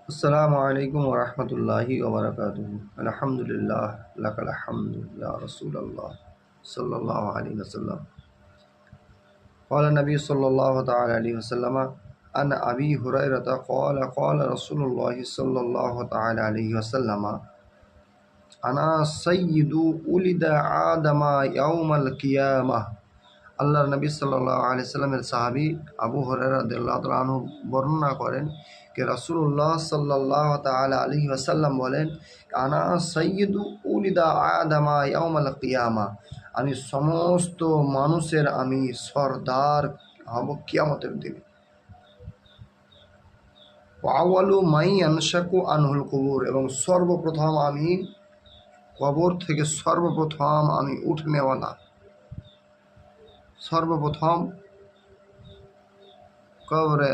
আসসালামু আলাইকুম ওয়া রাহমাতুল্লাহি ওয়া বারাকাতুহু। আলহামদুলিল্লাহ, লাকাল হামদু ইয়া রাসূলুল্লাহ সাল্লাল্লাহু আলাইহি ওয়াসাল্লাম। قال النبي صلى الله تعالى عليه وسلم عن أبي هريرة قال قال رسول الله صلى الله تعالى عليه وسلم أنا سيد ولد آدم يوم القيامة। আল্লাহর নবী সাল্লাল্লাহু আলাইহি সাল্লামের সাহাবী আবু হুরায়রা রাদিয়াল্লাহু তাআলা আনহু বর্ণনা করেন যে রাসূলুল্লাহ সাল্লাল্লাহু তাআলা আলাইহি ওয়াসাল্লাম বলেন, আনা সাইয়্যিদু উলিদা আদামা ইয়াউমাল কিয়ামা, আমি সমস্ত মানুষের আমি সরদার হব কিয়ামতের দিনে। ওয়া আউয়ালু মাই ইয়ানশাকু আনহুল কুবুর, এবং সর্বপ্রথম আমি কবর থেকে সর্বপ্রথম আমি উঠনেওয়ালা, সর্বপ্রথম কবরে